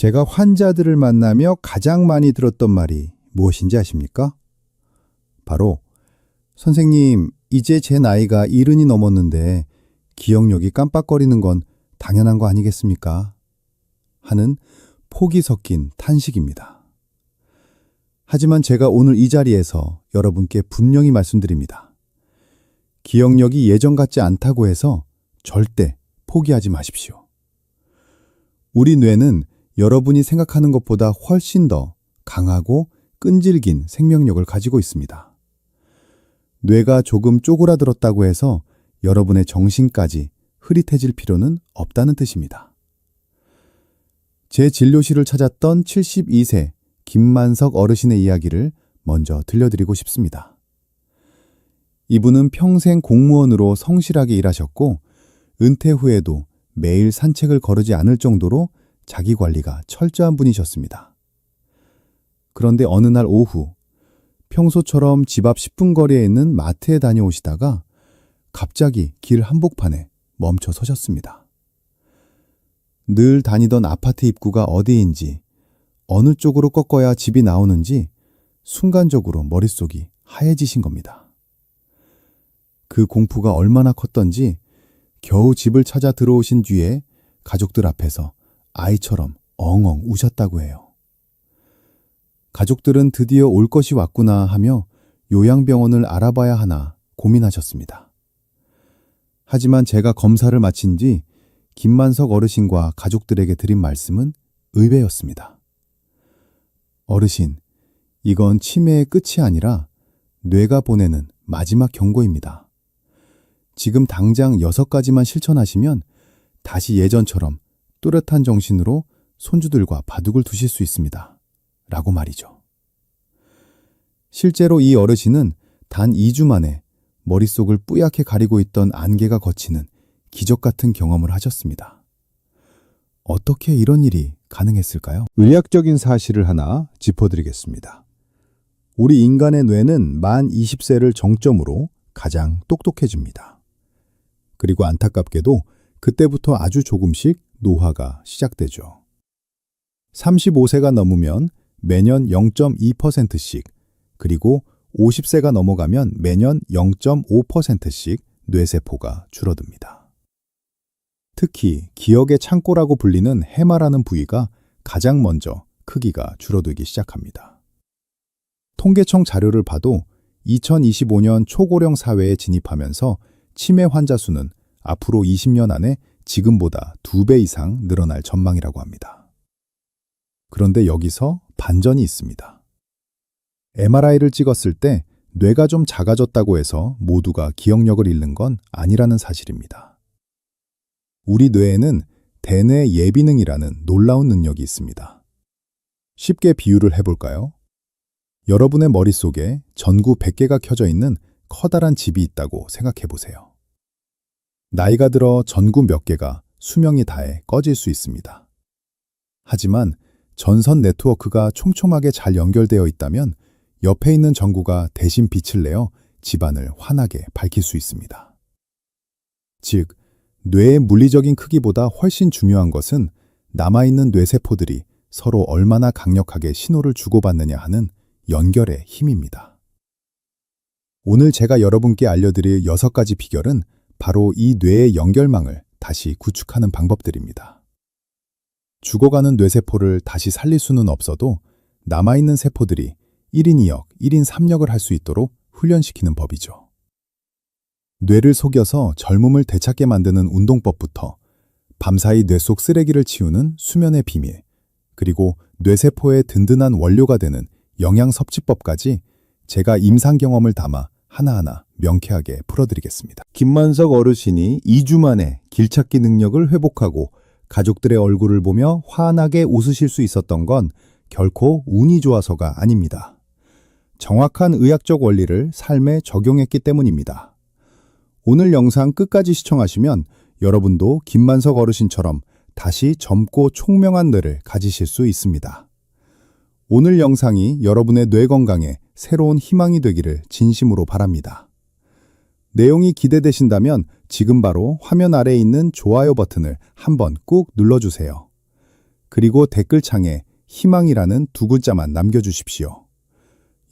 제가 환자들을 만나며 가장 많이 들었던 말이 무엇인지 아십니까? 바로 선생님, 이제 제 나이가 70이 넘었는데 기억력이 깜빡거리는 건 당연한 거 아니겠습니까? 하는 폭이 섞인 탄식입니다. 하지만 제가 오늘 이 자리에서 여러분께 분명히 말씀드립니다. 기억력이 예전 같지 않다고 해서 절대 포기하지 마십시오. 우리 뇌는 여러분이 생각하는 것보다 훨씬 더 강하고 끈질긴 생명력을 가지고 있습니다. 뇌가 조금 쪼그라들었다고 해서 여러분의 정신까지 흐릿해질 필요는 없다는 뜻입니다. 제 진료실을 찾았던 72세 김만석 어르신의 이야기를 먼저 들려드리고 싶습니다. 이분은 평생 공무원으로 성실하게 일하셨고 은퇴 후에도 매일 산책을 거르지 않을 정도로 자기관리가 철저한 분이셨습니다. 그런데 어느 날 오후 평소처럼 집 앞 10분 거리에 있는 마트에 다녀오시다가 갑자기 길 한복판에 멈춰 서셨습니다. 늘 다니던 아파트 입구가 어디인지, 어느 쪽으로 꺾어야 집이 나오는지 순간적으로 머릿속이 하얘지신 겁니다. 그 공포가 얼마나 컸던지 겨우 집을 찾아 들어오신 뒤에 가족들 앞에서 아이처럼 엉엉 우셨다고 해요. 가족들은 드디어 올 것이 왔구나 하며 요양병원을 알아봐야 하나 고민하셨습니다. 하지만 제가 검사를 마친 뒤 김만석 어르신과 가족들에게 드린 말씀은 의외였습니다. 어르신, 이건 치매의 끝이 아니라 뇌가 보내는 마지막 경고입니다. 지금 당장 6가지만 실천하시면 다시 예전처럼 또렷한 정신으로 손주들과 바둑을 두실 수 있습니다. 라고 말이죠. 실제로 이 어르신은 단 2주 만에 머릿속을 뿌옇게 가리고 있던 안개가 걷히는 기적 같은 경험을 하셨습니다. 어떻게 이런 일이 가능했을까요? 의학적인 사실을 하나 짚어드리겠습니다. 우리 인간의 뇌는 만 20세를 정점으로 가장 똑똑해집니다. 그리고 안타깝게도 그때부터 아주 조금씩 노화가 시작되죠. 35세가 넘으면 매년 0.2%씩, 그리고 50세가 넘어가면 매년 0.5%씩 뇌세포가 줄어듭니다. 특히 기억의 창고라고 불리는 해마라는 부위가 가장 먼저 크기가 줄어들기 시작합니다. 통계청 자료를 봐도 2025년 초고령 사회에 진입하면서 치매 환자 수는 앞으로 20년 안에 지금보다 2배 이상 늘어날 전망이라고 합니다. 그런데 여기서 반전이 있습니다. MRI를 찍었을 때 뇌가 좀 작아졌다고 해서 모두가 기억력을 잃는 건 아니라는 사실입니다. 우리 뇌에는 대뇌 예비능이라는 놀라운 능력이 있습니다. 쉽게 비유를 해볼까요? 여러분의 머릿속에 전구 100개가 켜져 있는 커다란 집이 있다고 생각해보세요. 나이가 들어 전구 몇 개가 수명이 다해 꺼질 수 있습니다. 하지만 전선 네트워크가 촘촘하게 잘 연결되어 있다면 옆에 있는 전구가 대신 빛을 내어 집안을 환하게 밝힐 수 있습니다. 즉, 뇌의 물리적인 크기보다 훨씬 중요한 것은 남아있는 뇌세포들이 서로 얼마나 강력하게 신호를 주고받느냐 하는 연결의 힘입니다. 오늘 제가 여러분께 알려드릴 6가지 비결은 바로 이 뇌의 연결망을 다시 구축하는 방법들입니다. 죽어가는 뇌세포를 다시 살릴 수는 없어도 남아있는 세포들이 1인 2역, 1인 3역을 할 수 있도록 훈련시키는 법이죠. 뇌를 속여서 젊음을 되찾게 만드는 운동법부터 밤사이 뇌 속 쓰레기를 치우는 수면의 비밀, 그리고 뇌세포의 든든한 원료가 되는 영양섭취법까지 제가 임상 경험을 담아 하나하나 명쾌하게 풀어드리겠습니다. 김만석 어르신이 2주 만에 길찾기 능력을 회복하고 가족들의 얼굴을 보며 환하게 웃으실 수 있었던 건 결코 운이 좋아서가 아닙니다. 정확한 의학적 원리를 삶에 적용했기 때문입니다. 오늘 영상 끝까지 시청하시면 여러분도 김만석 어르신처럼 다시 젊고 총명한 뇌를 가지실 수 있습니다. 오늘 영상이 여러분의 뇌 건강에 새로운 희망이 되기를 진심으로 바랍니다. 내용이 기대되신다면 지금 바로 화면 아래에 있는 좋아요 버튼을 한번 꾹 눌러주세요. 그리고 댓글창에 희망이라는 두 글자만 남겨주십시오.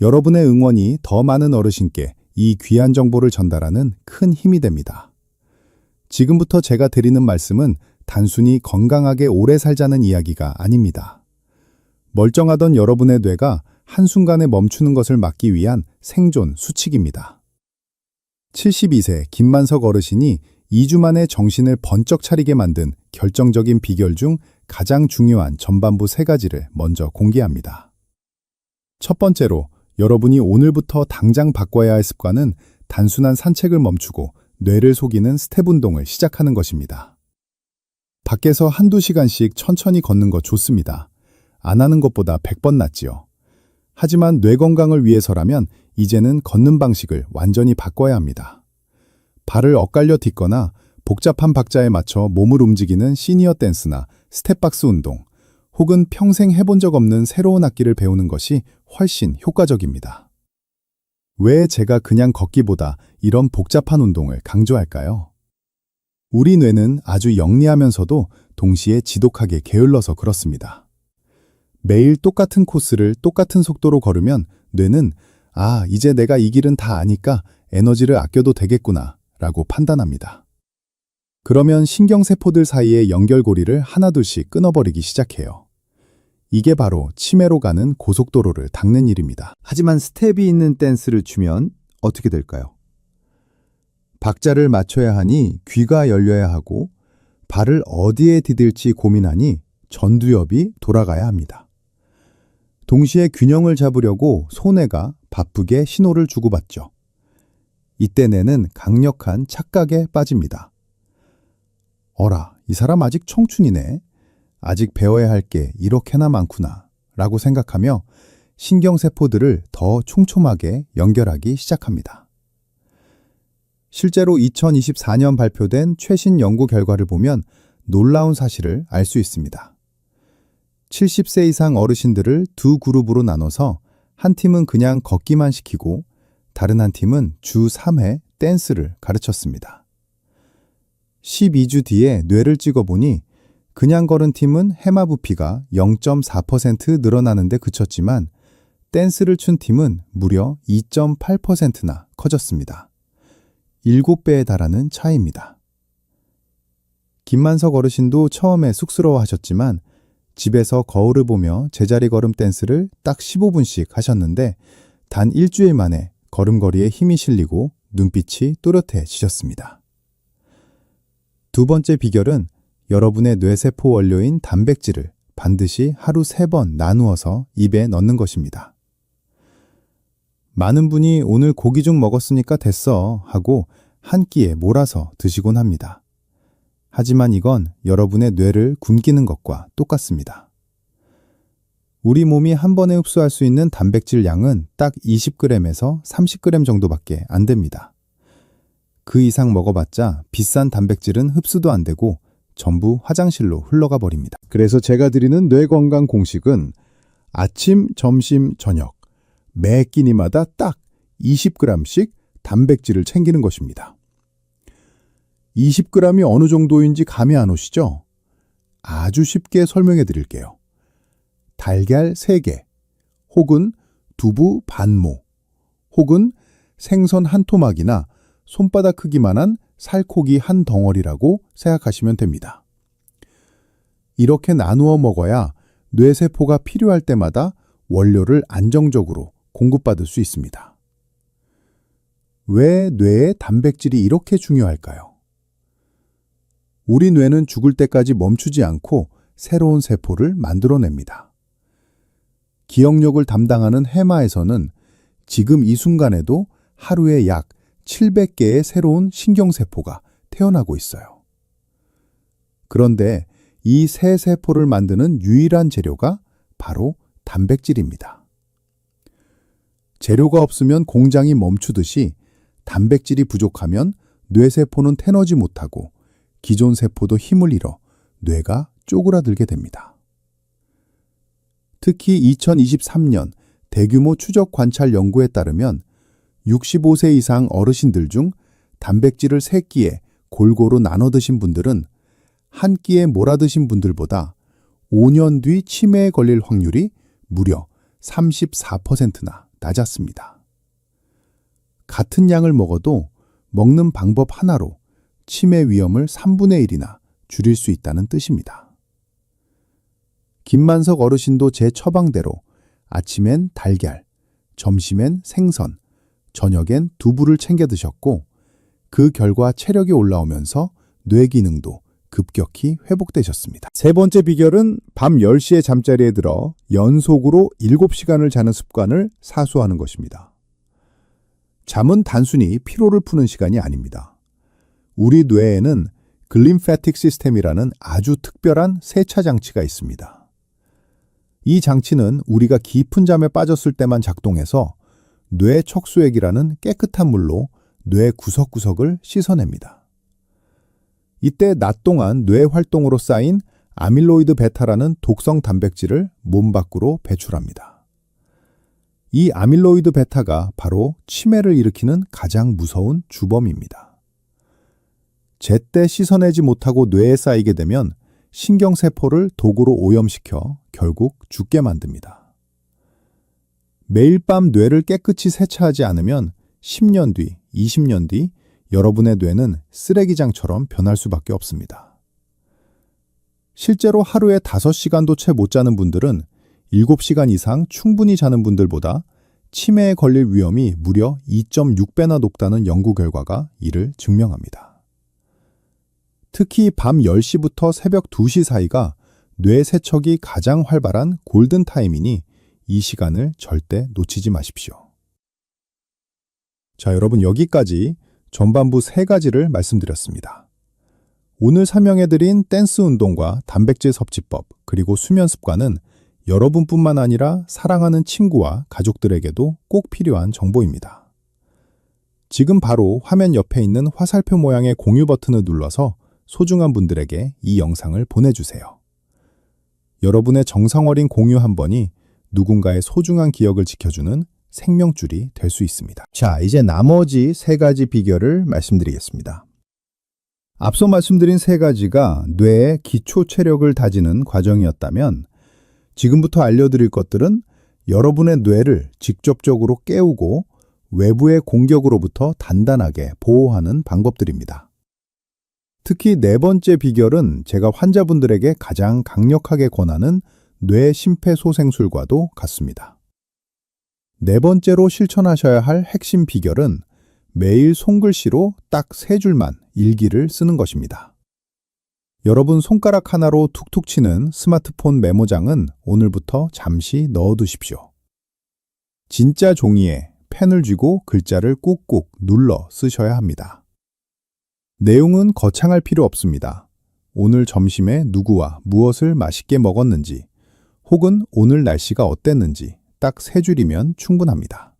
여러분의 응원이 더 많은 어르신께 이 귀한 정보를 전달하는 큰 힘이 됩니다. 지금부터 제가 드리는 말씀은 단순히 건강하게 오래 살자는 이야기가 아닙니다. 멀쩡하던 여러분의 뇌가 한순간에 멈추는 것을 막기 위한 생존 수칙입니다. 72세 김만석 어르신이 2주 만에 정신을 번쩍 차리게 만든 결정적인 비결 중 가장 중요한 전반부 3가지를 먼저 공개합니다. 첫 번째로, 여러분이 오늘부터 당장 바꿔야 할 습관은 단순한 산책을 멈추고 뇌를 속이는 스텝 운동을 시작하는 것입니다. 밖에서 한두 시간씩 천천히 걷는 거 좋습니다. 안 하는 것보다 100번 낫지요. 하지만 뇌 건강을 위해서라면 이제는 걷는 방식을 완전히 바꿔야 합니다. 발을 엇갈려 딛거나 복잡한 박자에 맞춰 몸을 움직이는 시니어 댄스나 스텝박스 운동, 혹은 평생 해본 적 없는 새로운 악기를 배우는 것이 훨씬 효과적입니다. 왜 제가 그냥 걷기보다 이런 복잡한 운동을 강조할까요? 우리 뇌는 아주 영리하면서도 동시에 지독하게 게을러서 그렇습니다. 매일 똑같은 코스를 똑같은 속도로 걸으면 뇌는 이제 내가 이 길은 다 아니까 에너지를 아껴도 되겠구나 라고 판단합니다. 그러면 신경세포들 사이의 연결고리를 하나둘씩 끊어버리기 시작해요. 이게 바로 치매로 가는 고속도로를 닦는 일입니다. 하지만 스텝이 있는 댄스를 추면 어떻게 될까요? 박자를 맞춰야 하니 귀가 열려야 하고 발을 어디에 디딜지 고민하니 전두엽이 돌아가야 합니다. 동시에 균형을 잡으려고 손해가 바쁘게 신호를 주고받죠. 이때 뇌는 강력한 착각에 빠집니다. 어라, 이 사람 아직 청춘이네. 아직 배워야 할 게 이렇게나 많구나 라고 생각하며 신경세포들을 더 촘촘하게 연결하기 시작합니다. 실제로 2024년 발표된 최신 연구 결과를 보면 놀라운 사실을 알 수 있습니다. 70세 이상 어르신들을 두 그룹으로 나눠서 한 팀은 그냥 걷기만 시키고 다른 한 팀은 주 3회 댄스를 가르쳤습니다. 12주 뒤에 뇌를 찍어보니 그냥 걸은 팀은 해마 부피가 0.4% 늘어나는데 그쳤지만 댄스를 춘 팀은 무려 2.8%나 커졌습니다. 7배에 달하는 차이입니다. 김만석 어르신도 처음에 쑥스러워하셨지만 집에서 거울을 보며 제자리 걸음 댄스를 딱 15분씩 하셨는데 단 일주일 만에 걸음걸이에 힘이 실리고 눈빛이 또렷해지셨습니다. 두 번째 비결은 여러분의 뇌세포 원료인 단백질을 반드시 하루 3번 나누어서 입에 넣는 것입니다. 많은 분이 오늘 고기 좀 먹었으니까 됐어 하고 한 끼에 몰아서 드시곤 합니다. 하지만 이건 여러분의 뇌를 굶기는 것과 똑같습니다. 우리 몸이 한 번에 흡수할 수 있는 단백질 양은 딱 20g에서 30g 정도밖에 안 됩니다. 그 이상 먹어봤자 비싼 단백질은 흡수도 안 되고 전부 화장실로 흘러가 버립니다. 그래서 제가 드리는 뇌건강 공식은 아침, 점심, 저녁 매 끼니마다 딱 20g씩 단백질을 챙기는 것입니다. 20g이 어느 정도인지 감이 안 오시죠? 아주 쉽게 설명해 드릴게요. 달걀 3개, 혹은 두부 반모, 혹은 생선 한 토막이나 손바닥 크기만한 살코기 한 덩어리라고 생각하시면 됩니다. 이렇게 나누어 먹어야 뇌세포가 필요할 때마다 원료를 안정적으로 공급받을 수 있습니다. 왜 뇌에 단백질이 이렇게 중요할까요? 우리 뇌는 죽을 때까지 멈추지 않고 새로운 세포를 만들어냅니다. 기억력을 담당하는 해마에서는 지금 이 순간에도 하루에 약 700개의 새로운 신경세포가 태어나고 있어요. 그런데 이 새 세포를 만드는 유일한 재료가 바로 단백질입니다. 재료가 없으면 공장이 멈추듯이 단백질이 부족하면 뇌세포는 태너지 못하고 기존 세포도 힘을 잃어 뇌가 쪼그라들게 됩니다. 특히 2023년 대규모 추적 관찰 연구에 따르면 65세 이상 어르신들 중 단백질을 3끼에 골고루 나눠 드신 분들은 한 끼에 몰아 드신 분들보다 5년 뒤 치매에 걸릴 확률이 무려 34%나 낮았습니다. 같은 양을 먹어도 먹는 방법 하나로 치매 위험을 3분의 1이나 줄일 수 있다는 뜻입니다. 김만석 어르신도 제 처방대로 아침엔 달걀, 점심엔 생선, 저녁엔 두부를 챙겨 드셨고 그 결과 체력이 올라오면서 뇌 기능도 급격히 회복되셨습니다. 세 번째 비결은 밤 10시에 잠자리에 들어 연속으로 7시간을 자는 습관을 사수하는 것입니다. 잠은 단순히 피로를 푸는 시간이 아닙니다. 우리 뇌에는 글림패틱 시스템이라는 아주 특별한 세차 장치가 있습니다. 이 장치는 우리가 깊은 잠에 빠졌을 때만 작동해서 뇌 척수액이라는 깨끗한 물로 뇌 구석구석을 씻어냅니다. 이때 낮 동안 뇌 활동으로 쌓인 아밀로이드 베타라는 독성 단백질을 몸 밖으로 배출합니다. 이 아밀로이드 베타가 바로 치매를 일으키는 가장 무서운 주범입니다. 제때 씻어내지 못하고 뇌에 쌓이게 되면 신경세포를 도구로 오염시켜 결국 죽게 만듭니다. 매일 밤 뇌를 깨끗이 세차하지 않으면 10년 뒤, 20년 뒤 여러분의 뇌는 쓰레기장처럼 변할 수밖에 없습니다. 실제로 하루에 5시간도 채 못 자는 분들은 7시간 이상 충분히 자는 분들보다 치매에 걸릴 위험이 무려 2.6배나 높다는 연구 결과가 이를 증명합니다. 특히 밤 10시부터 새벽 2시 사이가 뇌 세척이 가장 활발한 골든타임이니 이 시간을 절대 놓치지 마십시오. 자, 여러분 여기까지 전반부 3가지를 말씀드렸습니다. 오늘 설명해드린 댄스 운동과 단백질 섭취법 그리고 수면 습관은 여러분뿐만 아니라 사랑하는 친구와 가족들에게도 꼭 필요한 정보입니다. 지금 바로 화면 옆에 있는 화살표 모양의 공유 버튼을 눌러서 소중한 분들에게 이 영상을 보내주세요. 여러분의 정성어린 공유 한 번이 누군가의 소중한 기억을 지켜주는 생명줄이 될 수 있습니다. 자, 이제 나머지 3가지 비결을 말씀드리겠습니다. 앞서 말씀드린 3가지가 뇌의 기초 체력을 다지는 과정이었다면 지금부터 알려드릴 것들은 여러분의 뇌를 직접적으로 깨우고 외부의 공격으로부터 단단하게 보호하는 방법들입니다. 특히 4번째 비결은 제가 환자분들에게 가장 강력하게 권하는 뇌 심폐소생술과도 같습니다. 4번째로 실천하셔야 할 핵심 비결은 매일 손글씨로 딱 3줄만 일기를 쓰는 것입니다. 여러분 손가락 하나로 툭툭 치는 스마트폰 메모장은 오늘부터 잠시 넣어두십시오. 진짜 종이에 펜을 쥐고 글자를 꾹꾹 눌러 쓰셔야 합니다. 내용은 거창할 필요 없습니다. 오늘 점심에 누구와 무엇을 맛있게 먹었는지, 혹은 오늘 날씨가 어땠는지 딱 3줄이면 충분합니다.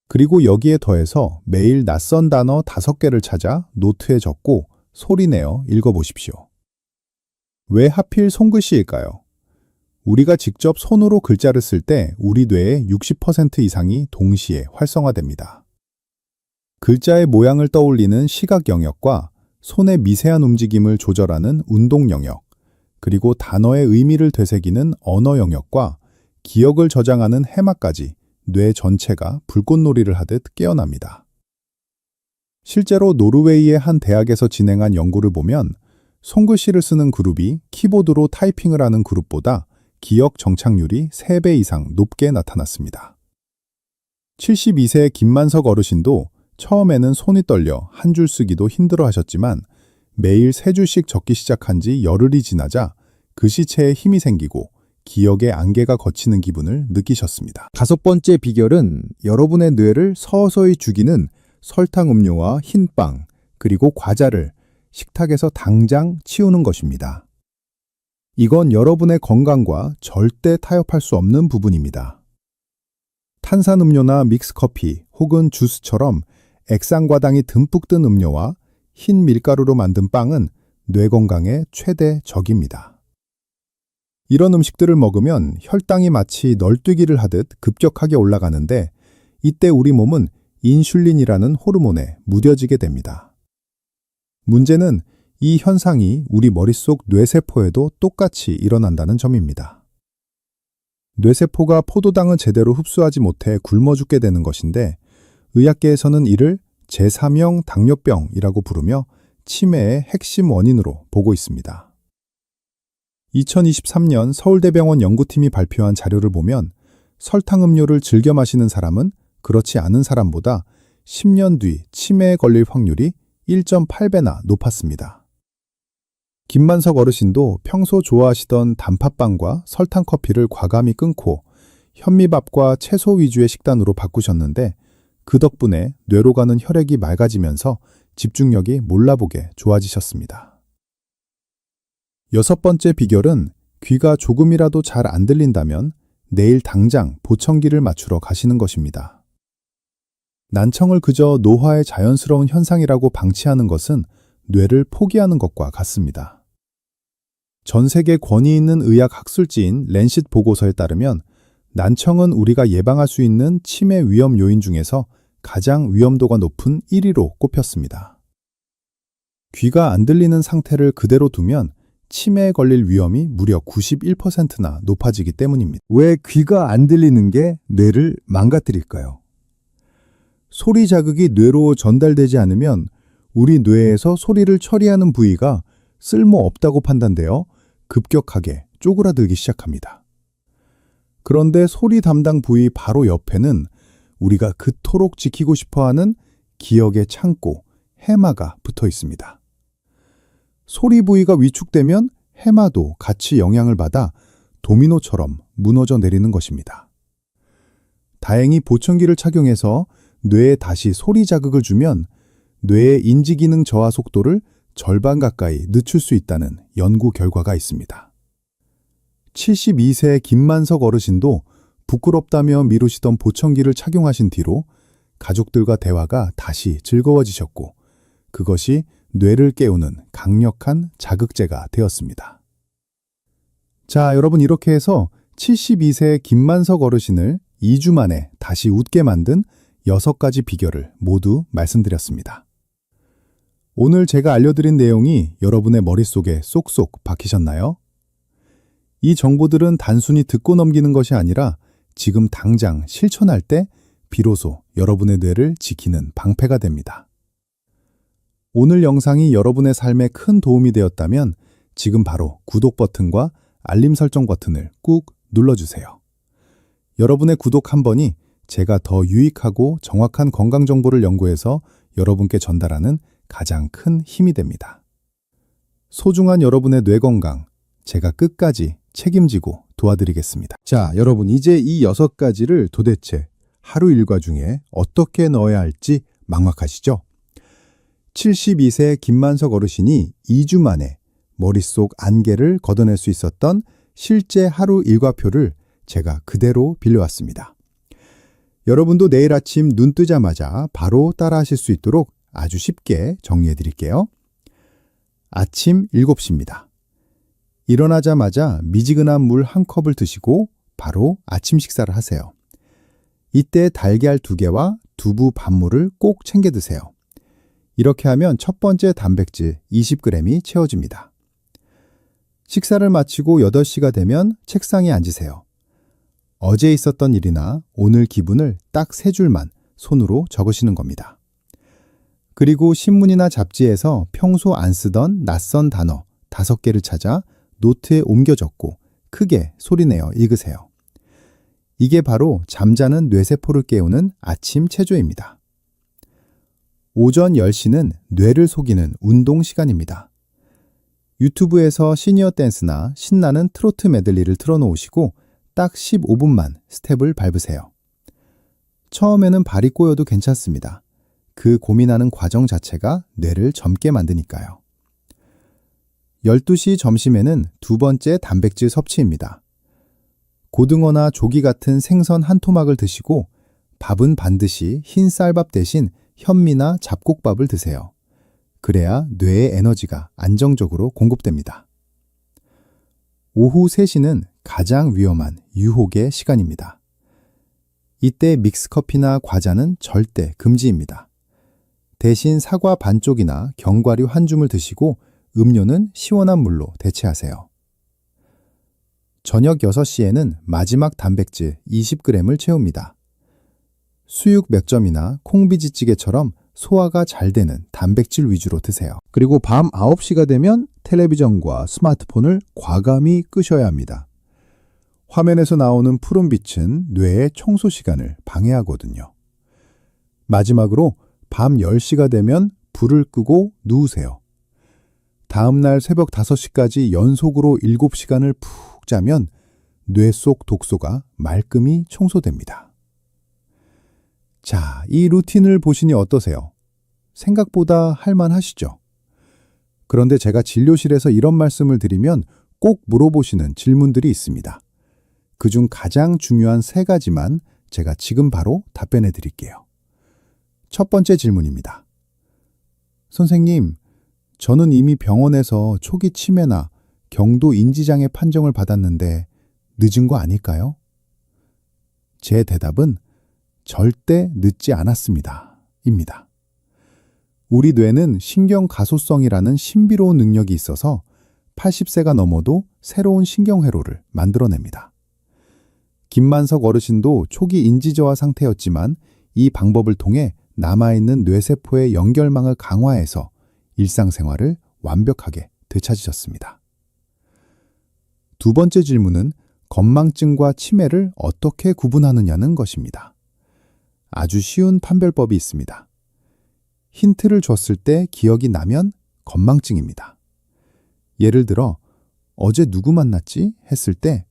그리고 여기에 더해서 매일 낯선 단어 5개를 찾아 노트에 적고 소리내어 읽어보십시오. 왜 하필 손글씨일까요? 우리가 직접 손으로 글자를 쓸 때 우리 뇌의 60% 이상이 동시에 활성화됩니다. 글자의 모양을 떠올리는 시각 영역과 손의 미세한 움직임을 조절하는 운동 영역, 그리고 단어의 의미를 되새기는 언어 영역과 기억을 저장하는 해마까지 뇌 전체가 불꽃놀이를 하듯 깨어납니다. 실제로 노르웨이의 한 대학에서 진행한 연구를 보면 손글씨를 쓰는 그룹이 키보드로 타이핑을 하는 그룹보다 기억 정착률이 3배 이상 높게 나타났습니다. 72세의 김만석 어르신도 처음에는 손이 떨려 한 줄 쓰기도 힘들어 하셨지만 매일 3줄씩 적기 시작한 지 열흘이 지나자 글씨체에 힘이 생기고 기억의 안개가 걷히는 기분을 느끼셨습니다. 5번째 비결은 여러분의 뇌를 서서히 죽이는 설탕 음료와 흰빵, 그리고 과자를 식탁에서 당장 치우는 것입니다. 이건 여러분의 건강과 절대 타협할 수 없는 부분입니다. 탄산음료나 믹스커피 혹은 주스처럼 액상과당이 듬뿍 든 음료와 흰 밀가루로 만든 빵은 뇌 건강의 최대 적입니다. 이런 음식들을 먹으면 혈당이 마치 널뛰기를 하듯 급격하게 올라가는데 이때 우리 몸은 인슐린이라는 호르몬에 무뎌지게 됩니다. 문제는 이 현상이 우리 머릿속 뇌세포에도 똑같이 일어난다는 점입니다. 뇌세포가 포도당을 제대로 흡수하지 못해 굶어 죽게 되는 것인데 의학계에서는 이를 제3형 당뇨병이라고 부르며 치매의 핵심 원인으로 보고 있습니다. 2023년 서울대병원 연구팀이 발표한 자료를 보면 설탕 음료를 즐겨 마시는 사람은 그렇지 않은 사람보다 10년 뒤 치매에 걸릴 확률이 1.8배나 높았습니다. 김만석 어르신도 평소 좋아하시던 단팥빵과 설탕 커피를 과감히 끊고 현미밥과 채소 위주의 식단으로 바꾸셨는데 그 덕분에 뇌로 가는 혈액이 맑아지면서 집중력이 몰라보게 좋아지셨습니다. 6번째 비결은 귀가 조금이라도 잘 안 들린다면 내일 당장 보청기를 맞추러 가시는 것입니다. 난청을 그저 노화의 자연스러운 현상이라고 방치하는 것은 뇌를 포기하는 것과 같습니다. 전 세계 권위 있는 의학 학술지인 랜싯 보고서에 따르면 난청은 우리가 예방할 수 있는 치매 위험 요인 중에서 가장 위험도가 높은 1위로 꼽혔습니다. 귀가 안 들리는 상태를 그대로 두면 치매에 걸릴 위험이 무려 91%나 높아지기 때문입니다. 왜 귀가 안 들리는 게 뇌를 망가뜨릴까요? 소리 자극이 뇌로 전달되지 않으면 우리 뇌에서 소리를 처리하는 부위가 쓸모없다고 판단되어 급격하게 쪼그라들기 시작합니다. 그런데 소리 담당 부위 바로 옆에는 우리가 그토록 지키고 싶어하는 기억의 창고, 해마가 붙어 있습니다. 소리 부위가 위축되면 해마도 같이 영향을 받아 도미노처럼 무너져 내리는 것입니다. 다행히 보청기를 착용해서 뇌에 다시 소리 자극을 주면 뇌의 인지기능 저하 속도를 절반 가까이 늦출 수 있다는 연구 결과가 있습니다. 72세 김만석 어르신도 부끄럽다며 미루시던 보청기를 착용하신 뒤로 가족들과 대화가 다시 즐거워지셨고 그것이 뇌를 깨우는 강력한 자극제가 되었습니다. 자, 여러분 이렇게 해서 72세 김만석 어르신을 2주 만에 다시 웃게 만든 6가지 비결을 모두 말씀드렸습니다. 오늘 제가 알려드린 내용이 여러분의 머릿속에 쏙쏙 박히셨나요? 이 정보들은 단순히 듣고 넘기는 것이 아니라 지금 당장 실천할 때 비로소 여러분의 뇌를 지키는 방패가 됩니다. 오늘 영상이 여러분의 삶에 큰 도움이 되었다면 지금 바로 구독 버튼과 알림 설정 버튼을 꾹 눌러주세요. 여러분의 구독 한 번이 제가 더 유익하고 정확한 건강 정보를 연구해서 여러분께 전달하는 가장 큰 힘이 됩니다. 소중한 여러분의 뇌 건강, 제가 끝까지 책임지고 도와드리겠습니다. 자, 여러분 이제 이 6가지를 도대체 하루 일과 중에 어떻게 넣어야 할지 막막하시죠? 72세 김만석 어르신이 2주 만에 머릿속 안개를 걷어낼 수 있었던 실제 하루 일과표를 제가 그대로 빌려왔습니다. 여러분도 내일 아침 눈 뜨자마자 바로 따라하실 수 있도록 아주 쉽게 정리해 드릴게요. 아침 7시입니다. 일어나자마자 미지근한 물 1컵을 드시고 바로 아침 식사를 하세요. 이때 달걀 2개와 두부 반물을 꼭 챙겨 드세요. 이렇게 하면 첫 번째 단백질 20g이 채워집니다. 식사를 마치고 8시가 되면 책상에 앉으세요. 어제 있었던 일이나 오늘 기분을 딱 3줄만 손으로 적으시는 겁니다. 그리고 신문이나 잡지에서 평소 안 쓰던 낯선 단어 5개를 찾아 노트에 옮겨 적고 크게 소리내어 읽으세요. 이게 바로 잠자는 뇌세포를 깨우는 아침 체조입니다. 오전 10시는 뇌를 속이는 운동 시간입니다. 유튜브에서 시니어 댄스나 신나는 트로트 메들리를 틀어놓으시고 딱 15분만 스텝을 밟으세요. 처음에는 발이 꼬여도 괜찮습니다. 그 고민하는 과정 자체가 뇌를 젊게 만드니까요. 12시 점심에는 2번째 단백질 섭취입니다. 고등어나 조기 같은 생선 한 토막을 드시고 밥은 반드시 흰 쌀밥 대신 현미나 잡곡밥을 드세요. 그래야 뇌의 에너지가 안정적으로 공급됩니다. 오후 3시는 가장 위험한 유혹의 시간입니다. 이때 믹스커피나 과자는 절대 금지입니다. 대신 사과 반쪽이나 견과류 한 줌을 드시고 음료는 시원한 물로 대체하세요. 저녁 6시에는 마지막 단백질 20g을 채웁니다. 수육 몇 점이나 콩비지찌개처럼 소화가 잘 되는 단백질 위주로 드세요. 그리고 밤 9시가 되면 텔레비전과 스마트폰을 과감히 끄셔야 합니다. 화면에서 나오는 푸른빛은 뇌의 청소 시간을 방해하거든요. 마지막으로 밤 10시가 되면 불을 끄고 누우세요. 다음 날 새벽 5시까지 연속으로 7시간을 푹 자면 뇌 속 독소가 말끔히 청소됩니다. 자, 이 루틴을 보시니 어떠세요? 생각보다 할만하시죠? 그런데 제가 진료실에서 이런 말씀을 드리면 꼭 물어보시는 질문들이 있습니다. 그중 가장 중요한 3가지만 제가 지금 바로 답변해 드릴게요. 첫 번째 질문입니다. 선생님, 저는 이미 병원에서 초기 치매나 경도 인지장애 판정을 받았는데 늦은 거 아닐까요? 제 대답은 절대 늦지 않았습니다. 입니다. 우리 뇌는 신경 가소성이라는 신비로운 능력이 있어서 80세가 넘어도 새로운 신경회로를 만들어냅니다. 김만석 어르신도 초기 인지저하 상태였지만 이 방법을 통해 남아있는 뇌세포의 연결망을 강화해서 일상생활을 완벽하게 되찾으셨습니다. 두 번째 질문은 건망증과 치매를 어떻게 구분하느냐는 것입니다. 아주 쉬운 판별법이 있습니다. 힌트를 줬을 때 기억이 나면 건망증입니다. 예를 들어 어제 누구 만났지? 했을 때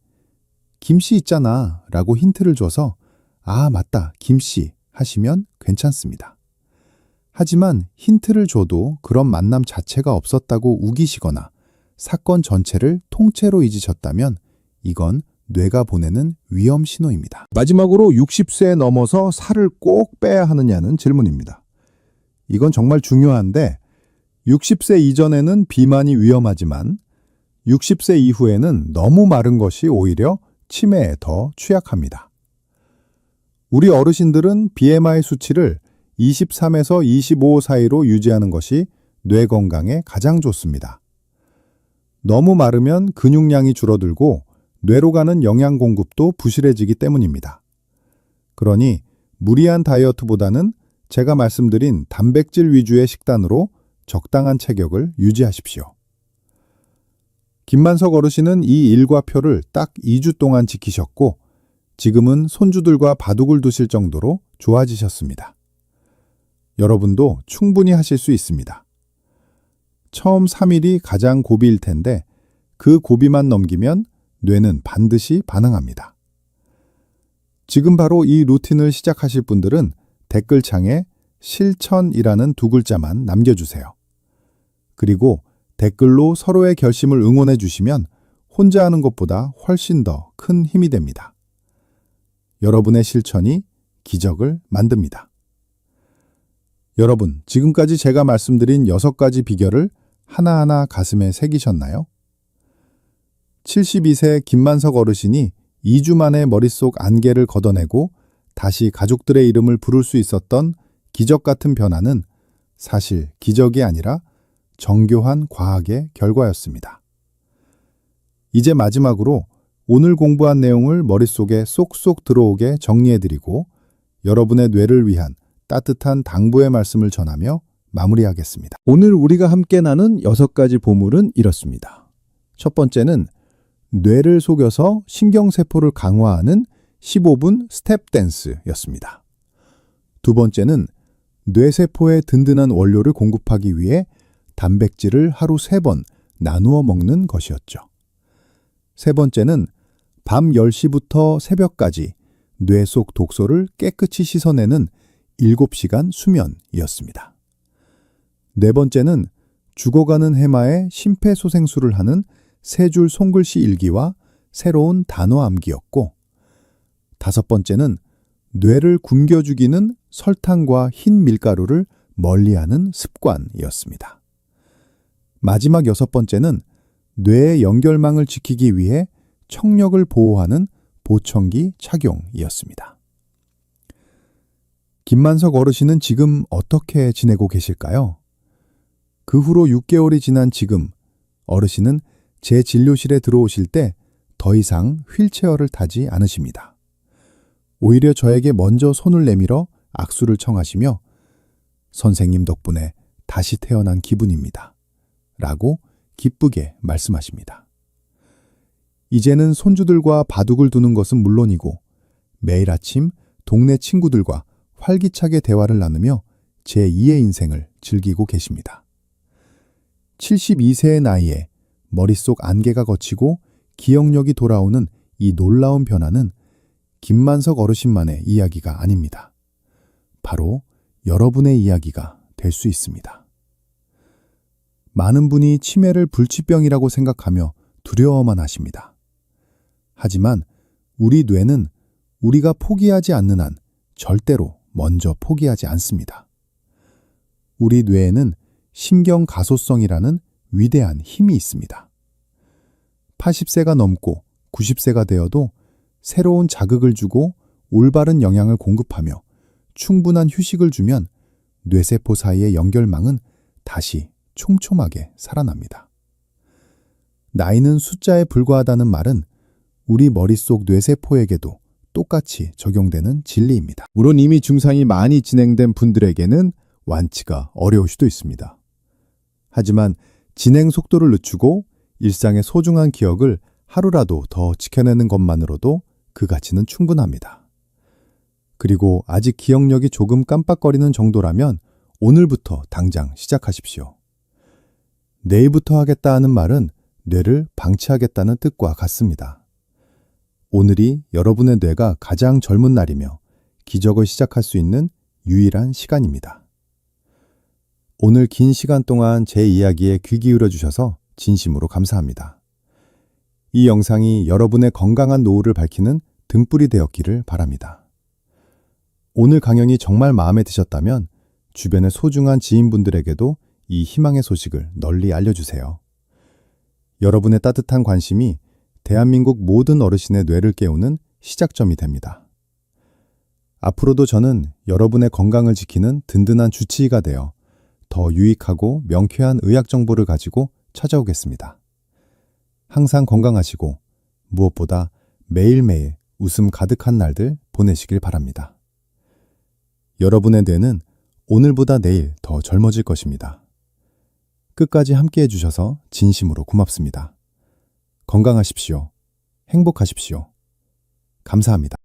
김씨 있잖아 라고 힌트를 줘서 아 맞다 김씨 하시면 괜찮습니다. 하지만 힌트를 줘도 그런 만남 자체가 없었다고 우기시거나 사건 전체를 통째로 잊으셨다면 이건 뇌가 보내는 위험 신호입니다. 마지막으로 60세 넘어서 살을 꼭 빼야 하느냐는 질문입니다. 이건 정말 중요한데 60세 이전에는 비만이 위험하지만 60세 이후에는 너무 마른 것이 오히려 치매에 더 취약합니다. 우리 어르신들은 BMI 수치를 23에서 25 사이로 유지하는 것이 뇌 건강에 가장 좋습니다. 너무 마르면 근육량이 줄어들고 뇌로 가는 영양 공급도 부실해지기 때문입니다. 그러니 무리한 다이어트보다는 제가 말씀드린 단백질 위주의 식단으로 적당한 체격을 유지하십시오. 김만석 어르신은 이 일과표를 딱 2주 동안 지키셨고 지금은 손주들과 바둑을 두실 정도로 좋아지셨습니다. 여러분도 충분히 하실 수 있습니다. 처음 3일이 가장 고비일 텐데 그 고비만 넘기면 뇌는 반드시 반응합니다. 지금 바로 이 루틴을 시작하실 분들은 댓글창에 실천이라는 2글자만 남겨주세요. 그리고 댓글로 서로의 결심을 응원해 주시면 혼자 하는 것보다 훨씬 더 큰 힘이 됩니다. 여러분의 실천이 기적을 만듭니다. 여러분, 지금까지 제가 말씀드린 6가지 비결을 하나하나 가슴에 새기셨나요? 72세 김만석 어르신이 2주 만에 머릿속 안개를 걷어내고 다시 가족들의 이름을 부를 수 있었던 기적 같은 변화는 사실 기적이 아니라 정교한 과학의 결과였습니다. 이제 마지막으로 오늘 공부한 내용을 머릿속에 쏙쏙 들어오게 정리해드리고 여러분의 뇌를 위한 따뜻한 당부의 말씀을 전하며 마무리하겠습니다. 오늘 우리가 함께 나눈 6가지 보물은 이렇습니다. 첫 번째는 뇌를 속여서 신경세포를 강화하는 15분 스텝 댄스였습니다. 두 번째는 뇌세포에 든든한 원료를 공급하기 위해 단백질을 하루 3번 나누어 먹는 것이었죠. 세 번째는 밤 10시부터 새벽까지 뇌 속 독소를 깨끗이 씻어내는 7시간 수면이었습니다. 네 번째는 죽어가는 해마에 심폐소생술을 하는 3줄 손글씨 일기와 새로운 단어 암기였고, 5번째는 뇌를 굶겨 죽이는 설탕과 흰 밀가루를 멀리하는 습관이었습니다. 마지막 6번째는 뇌의 연결망을 지키기 위해 청력을 보호하는 보청기 착용이었습니다. 김만석 어르신은 지금 어떻게 지내고 계실까요? 그 후로 6개월이 지난 지금 어르신은 제 진료실에 들어오실 때 더 이상 휠체어를 타지 않으십니다. 오히려 저에게 먼저 손을 내밀어 악수를 청하시며 선생님 덕분에 다시 태어난 기분입니다. 라고 기쁘게 말씀하십니다. 이제는 손주들과 바둑을 두는 것은 물론이고 매일 아침 동네 친구들과 활기차게 대화를 나누며 제2의 인생을 즐기고 계십니다. 72세의 나이에 머릿속 안개가 걷히고 기억력이 돌아오는 이 놀라운 변화는 김만석 어르신만의 이야기가 아닙니다. 바로 여러분의 이야기가 될 수 있습니다. 많은 분이 치매를 불치병이라고 생각하며 두려워만 하십니다. 하지만 우리 뇌는 우리가 포기하지 않는 한 절대로 먼저 포기하지 않습니다. 우리 뇌에는 신경가소성이라는 위대한 힘이 있습니다. 80세가 넘고 90세가 되어도 새로운 자극을 주고 올바른 영양을 공급하며 충분한 휴식을 주면 뇌세포 사이의 연결망은 다시 촘촘하게 살아납니다. 나이는 숫자에 불과하다는 말은 우리 머릿속 뇌세포에게도 똑같이 적용되는 진리입니다. 물론 이미 증상이 많이 진행된 분들에게는 완치가 어려울 수도 있습니다. 하지만 진행 속도를 늦추고 일상의 소중한 기억을 하루라도 더 지켜내는 것만으로도 그 가치는 충분합니다. 그리고 아직 기억력이 조금 깜빡거리는 정도라면 오늘부터 당장 시작하십시오. 내일부터 하겠다 하는 말은 뇌를 방치하겠다는 뜻과 같습니다. 오늘이 여러분의 뇌가 가장 젊은 날이며 기적을 시작할 수 있는 유일한 시간입니다. 오늘 긴 시간 동안 제 이야기에 귀 기울여 주셔서 진심으로 감사합니다. 이 영상이 여러분의 건강한 노후를 밝히는 등불이 되었기를 바랍니다. 오늘 강연이 정말 마음에 드셨다면 주변의 소중한 지인분들에게도 이 희망의 소식을 널리 알려주세요. 여러분의 따뜻한 관심이 대한민국 모든 어르신의 뇌를 깨우는 시작점이 됩니다. 앞으로도 저는 여러분의 건강을 지키는 든든한 주치의가 되어 더 유익하고 명쾌한 의학 정보를 가지고 찾아오겠습니다. 항상 건강하시고 무엇보다 매일매일 웃음 가득한 날들 보내시길 바랍니다. 여러분의 뇌는 오늘보다 내일 더 젊어질 것입니다. 끝까지 함께해 주셔서 진심으로 고맙습니다. 건강하십시오. 행복하십시오. 감사합니다.